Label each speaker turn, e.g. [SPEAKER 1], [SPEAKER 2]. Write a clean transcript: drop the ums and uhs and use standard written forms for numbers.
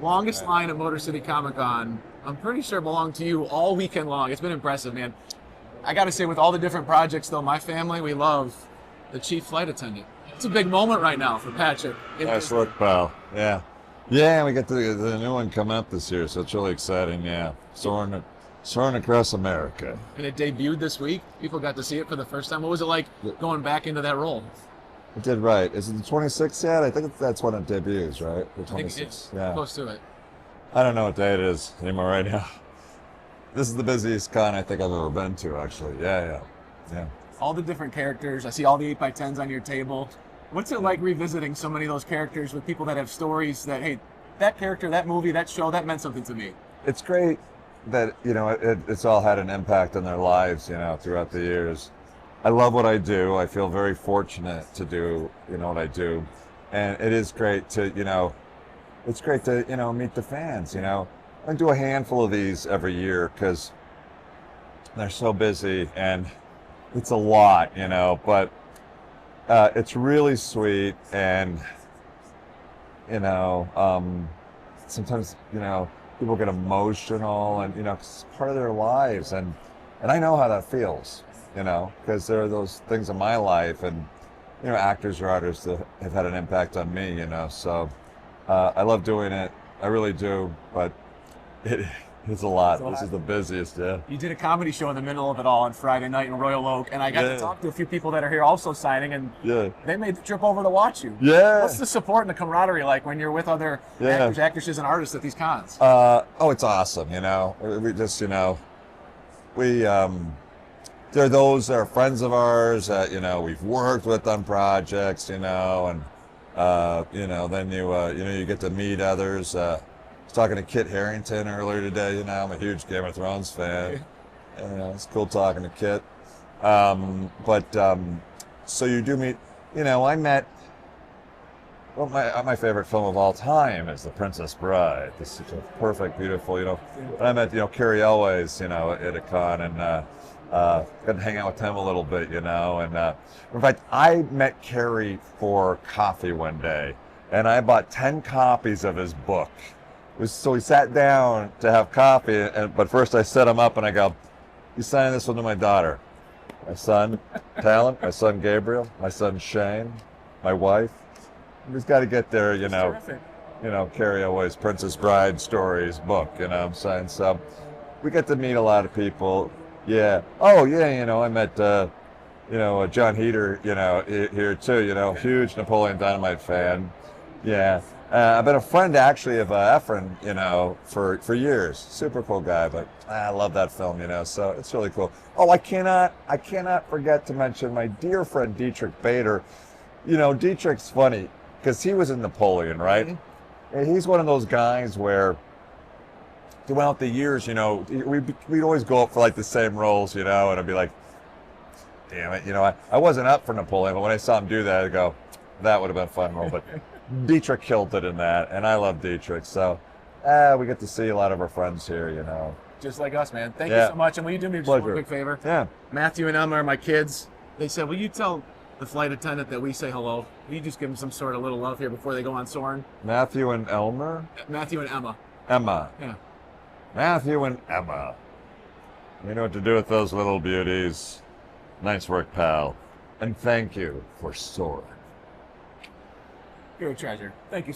[SPEAKER 1] Longest line at Motor City Comic Con, I'm pretty sure belonged to you all weekend long. It's been impressive, man. I got to say, with all the different projects, though, my family, we love the chief flight attendant. It's a big moment right now for Patrick.
[SPEAKER 2] Nice work, pal. Yeah. Yeah, we got the new one coming up this year, so it's really exciting. Yeah. Soarin Across America.
[SPEAKER 1] And it debuted this week. People got to see it for the first time. What was it like going back into that role?
[SPEAKER 2] It did right. Is it the 26th yet? I think that's when it debuts, right? The 26th.
[SPEAKER 1] I think it's
[SPEAKER 2] yeah.
[SPEAKER 1] close to it.
[SPEAKER 2] I don't know what day it is anymore right now. This is the busiest con I think I've ever been to, actually. Yeah.
[SPEAKER 1] All the different characters. I see all the 8x10s on your table. What's it like revisiting so many of those characters with people that have stories that, hey, that character, that movie, that show, that meant something to me?
[SPEAKER 2] It's great that, it's all had an impact on their lives, throughout the years. I love what I do. I feel very fortunate to do, what I do. And it is great to, it's great to, meet the fans, I do a handful of these every year because they're so busy and it's a lot, but it's really sweet and, sometimes, people get emotional and, it's part of their lives. And I know how that feels, because there are those things in my life and, actors or artists that have had an impact on me, so I love doing it. I really do, but it's a lot. This is the busiest, yeah.
[SPEAKER 1] You did a comedy show in the middle of it all on Friday night in Royal Oak, and I got to talk to a few people that are here also signing, and they made the trip over to watch you.
[SPEAKER 2] Yeah.
[SPEAKER 1] What's the support and the camaraderie like when you're with other actors, actresses, and artists at these cons?
[SPEAKER 2] It's awesome, We just, there are those that are friends of ours that, we've worked with on projects, and, then you get to meet others. I was talking to Kit Harington earlier today, I'm a huge Game of Thrones fan. It's cool talking to Kit. So you do meet, I met, my favorite film of all time is The Princess Bride. This is a perfect, beautiful, and I met, Carrie Elways, at a con, and got to hang out with him a little bit, and in fact, I met Carrie for coffee one day, and I bought 10 copies of his book. So we sat down to have coffee, but first I set him up and I go, "You signing this one to my daughter, my son Talent, my son Gabriel, my son Shane, my wife. We've got to get there, Carrie Elways' Princess Bride Stories book, what I'm saying? So we get to meet a lot of people. Yeah. Oh, yeah, I met, John Heder, here too, huge Napoleon Dynamite fan. Yeah. I've been a friend actually of Efren, for years. Super cool guy, but I love that film, so it's really cool. Oh, I cannot forget to mention my dear friend Dietrich Bader. Dietrich's funny because he was in Napoleon, right? Mm-hmm. And he's one of those guys where throughout the years, we'd always go up for like the same roles, and I'd be like, damn it, I wasn't up for Napoleon, but when I saw him do that, I'd go, that would have been a fun role. But Dietrich killed it in that, and I love Dietrich. So we get to see a lot of our friends here,
[SPEAKER 1] Just like us, man. Thank you so much. And will you do me just one quick favor?
[SPEAKER 2] Yeah.
[SPEAKER 1] Matthew and Emma are my kids. They said, will you tell the flight attendant that we say hello? Will you just give them some sort of little love here before they go on Soarin'?
[SPEAKER 2] Matthew and Elmer?
[SPEAKER 1] Matthew and Emma.
[SPEAKER 2] Emma.
[SPEAKER 1] Yeah.
[SPEAKER 2] Matthew and Emma. You know what to do with those little beauties. Nice work, pal. And thank you for Soarin'.
[SPEAKER 1] You're a treasure. Thank you.